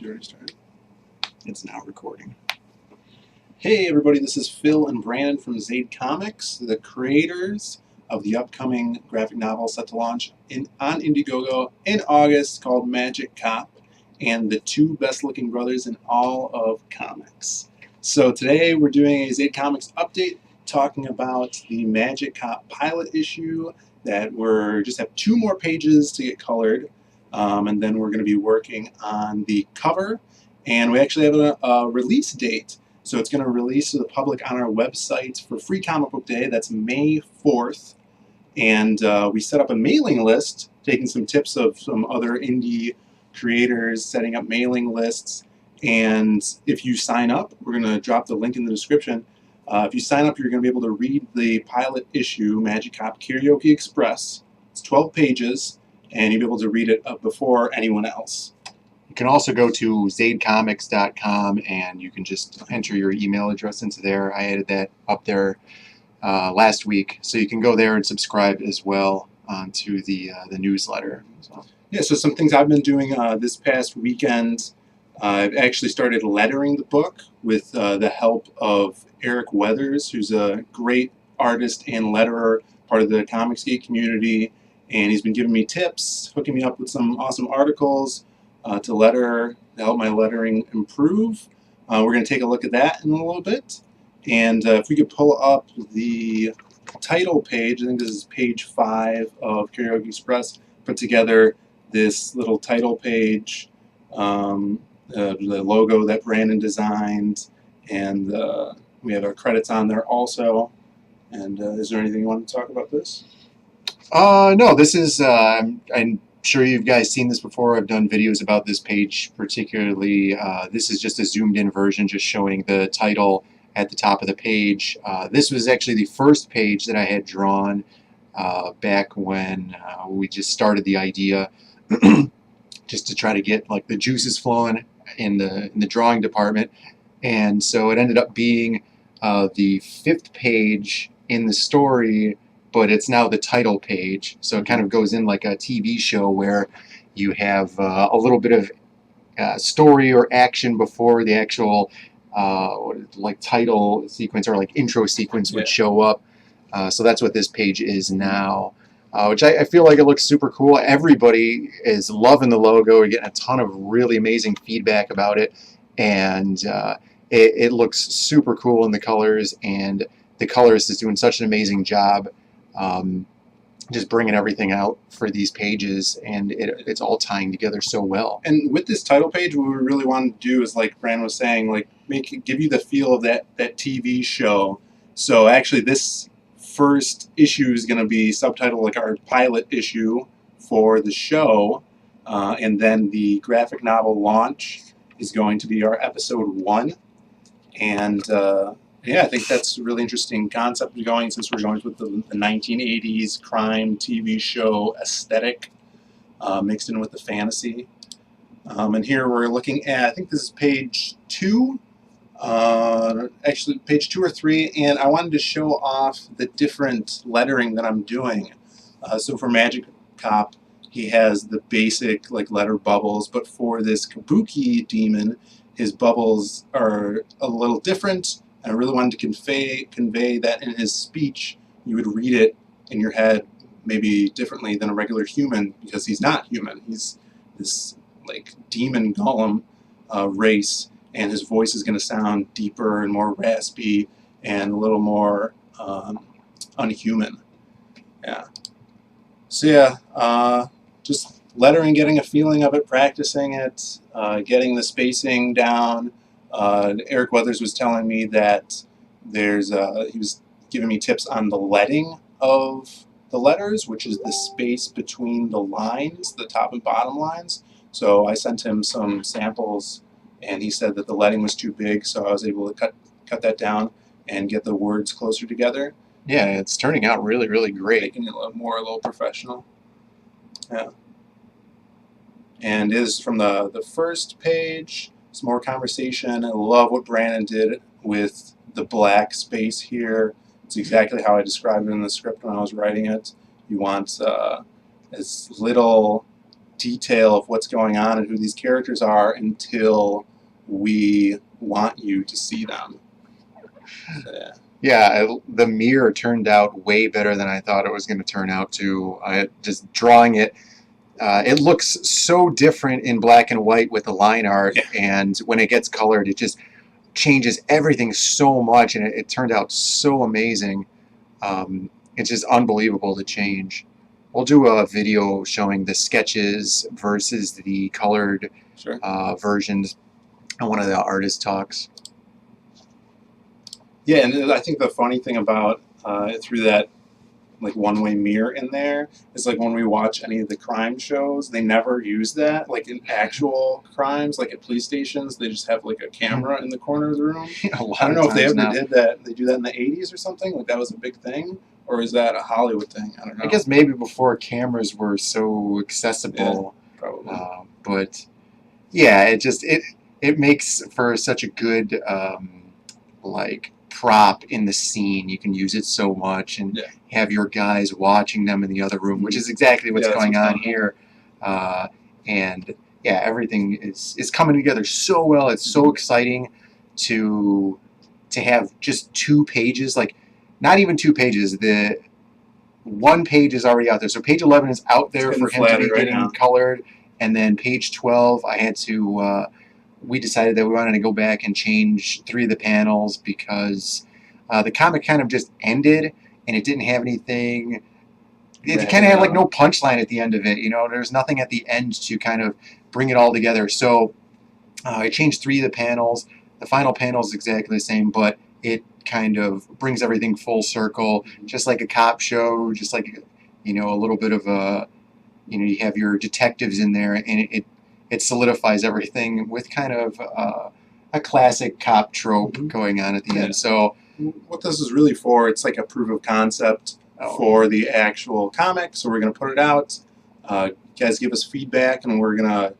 You already started? It's now recording. Hey everybody, this is Phill and Brandon from Zaid Comics, the creators of the upcoming graphic novel set to launch on Indiegogo in August called Magic Cop, and the two best looking brothers in all of comics. So today we're doing a Zaid Comics update talking about the Magic Cop pilot issue that we're just have 2 more pages to get colored, and then we're going to be working on the cover, and we actually have a release date. So it's going to release to the public on our website for Free Comic Book Day. That's May 4th. And we set up a mailing list, taking some tips of some other indie creators setting up mailing lists. And if you sign up, we're going to drop the link in the description. If you sign up, you're going to be able to read the pilot issue, Magic Cop Karaoke Express. It's 12 pages, and you'll be able to read it before anyone else. You can also go to zaidcomics.com and you can just enter your email address into there. I added that up there last week, so you can go there and subscribe as well to the newsletter. Yeah, so some things I've been doing this past weekend. I've actually started lettering the book with the help of Eric Weathers, who's a great artist and letterer, part of the Comicsgate community, and he's been giving me tips, hooking me up with some awesome articles to help my lettering improve. We're going to take a look at that in a little bit. And if we could pull up the title page, I think this is page 5 of Karaoke Express, put together this little title page, the logo that Brandon designed, and we have our credits on there also. And is there anything you want to talk about this? No, this is, I'm sure you guys seen this before. I've done videos about this page particularly. This is just a zoomed in version, just showing the title at the top of the page. This was actually the first page that I had drawn back when we just started the idea, just to try to get like the juices flowing in the drawing department. And so it ended up being the 5th page in the story, but it's now the title page. So it kind of goes in like a TV show where you have a little bit of story or action before the actual like title sequence or like intro sequence would show up. So that's what this page is now, which I feel like it looks super cool. Everybody is loving the logo. We're getting a ton of really amazing feedback about it, and it looks super cool in the colors, and the colorist is doing such an amazing job just bringing everything out for these pages, and it's all tying together so well. And with this title page, what we really wanted to do is, like Brandon was saying, like give you the feel of that TV show. So actually this first issue is going to be subtitled like our pilot issue for the show, and then the graphic novel launch is going to be our episode 1. And yeah, I think that's a really interesting concept going, since we're going with the 1980s crime TV show aesthetic mixed in with the fantasy. And here we're looking at, I think this is page 2, actually page 2 or 3, and I wanted to show off the different lettering that I'm doing. So for Magic Cop, he has the basic like letter bubbles, but for this Kabuki demon, his bubbles are a little different. I really wanted to convey that in his speech, you would read it in your head maybe differently than a regular human, because he's not human. He's this like demon golem race, and his voice is going to sound deeper and more raspy and a little more unhuman. Yeah. So yeah, just lettering, getting a feeling of it, practicing it, getting the spacing down. Eric Weathers was telling me that he was giving me tips on the leading of the letters, which is the space between the lines, the top and bottom lines. So I sent him some samples, and he said that the leading was too big, so I was able to cut that down and get the words closer together. Yeah, it's turning out really, really great. Making it a little professional. Yeah. And it is from the first page. Some more conversation. I love what Brandon did with the black space here. It's exactly how I described it in the script when I was writing it. You want as little detail of what's going on and who these characters are until we want you to see them. So, yeah. Yeah, the mirror turned out way better than I thought it was going to turn out to. Just drawing it, it looks so different in black and white with the line art, and when it gets colored, it just changes everything so much, and it turned out so amazing. It's just unbelievable to change. We'll do a video showing the sketches versus the colored Sure. versions on one of the artist talks. Yeah, and I think the funny thing about through that like one-way mirror in there is like when we watch any of the crime shows, they never use that. Like in actual crimes, like at police stations, they just have like a camera in the corner of the room. I don't know if they ever did that. They do that in the 80s or something. Like that was a big thing, or is that a Hollywood thing? I don't know. I guess maybe before cameras were so accessible. Yeah, probably. But yeah, it makes for such a good like prop in the scene. You can use it so much and have your guys watching them in the other room, which is exactly what's going on here. And yeah, everything is coming together so well. It's so exciting to have just 2 pages, like not even 2 pages. The 1 page is already out there. So page 11 is out there for him to be getting colored. And then page 12, I had to we decided that we wanted to go back and change 3 of the panels because the comic kind of just ended and it didn't have anything. It kind of had like no punchline at the end of it. You know, there's nothing at the end to kind of bring it all together. So I changed 3 of the panels. The final panel is exactly the same, but it kind of brings everything full circle, just like a cop show, just like, you know, a little bit of a, you know, you have your detectives in there, and it solidifies everything with kind of a classic cop trope going on at the end. So what this is really for, it's like a proof of concept for the actual comic. So we're going to put it out. You guys give us feedback, and we're going to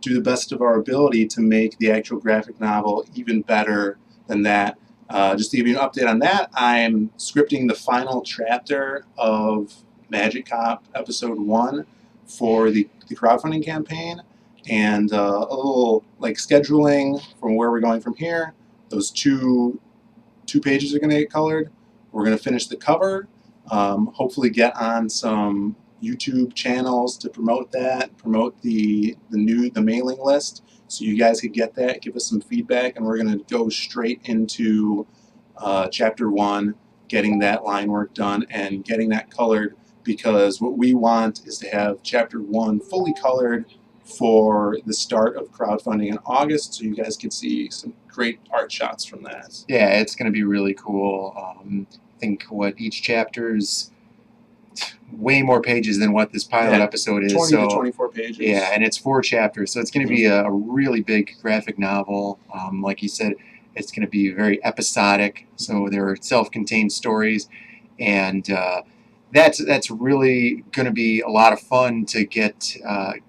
do the best of our ability to make the actual graphic novel even better than that. Just to give you an update on that, I'm scripting the final chapter of Magic Cop Episode 1 for the crowdfunding campaign, and a little like scheduling from where we're going from here. Those two pages are going to get colored. We're going to finish the cover, hopefully get on some YouTube channels to promote that, promote the mailing list, so you guys could get that, give us some feedback, and we're going to go straight into chapter 1, getting that line work done and getting that colored, because what we want is to have chapter 1 fully colored for the start of crowdfunding in August, so you guys can see some great art shots from that. Yeah, it's going to be really cool. I think each chapter's way more pages than what this pilot episode is. 20 to 24 pages. Yeah, and it's 4 chapters, so it's going to be a really big graphic novel. Like you said, it's going to be very episodic, so there are self-contained stories, and that's really going to be a lot of fun to get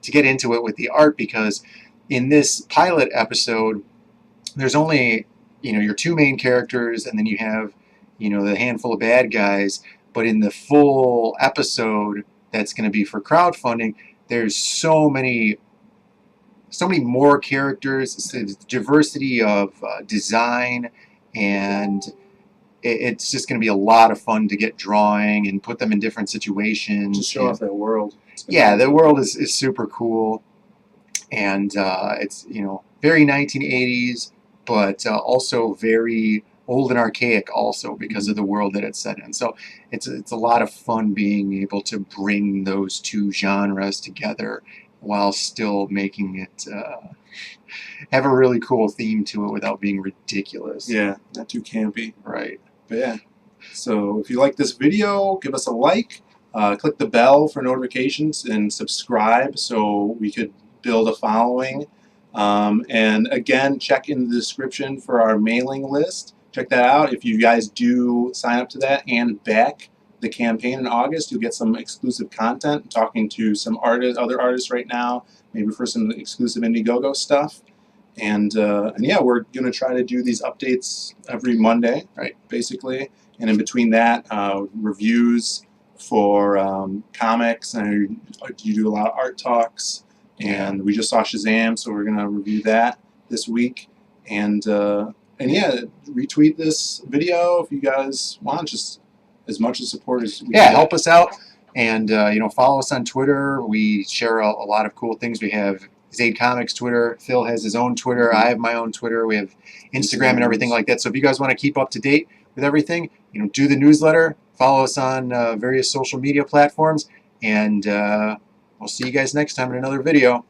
into it with the art, because in this pilot episode, there's only, you know, your 2 main characters, and then you have, you know, the handful of bad guys. But in the full episode that's going to be for crowdfunding, there's so many more characters, diversity of design, and it's just going to be a lot of fun to get drawing and put them in different situations. Just show off that world. Yeah, the world is super cool, and it's, you know, very 1980s, but also very old and archaic also because of the world that it's set in. So it's a lot of fun being able to bring those 2 genres together while still making it have a really cool theme to it without being ridiculous. Yeah, not too campy. Right. But yeah, so if you like this video, give us a like, click the bell for notifications, and subscribe so we could build a following. And again, check in the description for our mailing list. Check that out. If you guys do sign up to that and back the campaign in August, you'll get some exclusive content. I'm talking to some other artists right now, maybe for some exclusive Indiegogo stuff. And yeah, we're going to try to do these updates every Monday, right, basically. And in between that, reviews for comics, and you do a lot of art talks. And we just saw Shazam, so we're gonna review that this week. And yeah, retweet this video if you guys want, just as much as support as we Yeah, can. help us out, and follow us on Twitter. We share a lot of cool things. We have Zaid Comics Twitter. Phil has his own Twitter. I have my own Twitter. We have Instagram and everything like that. So if you guys want to keep up to date with everything, do the newsletter. Follow us on various social media platforms, and we'll see you guys next time in another video.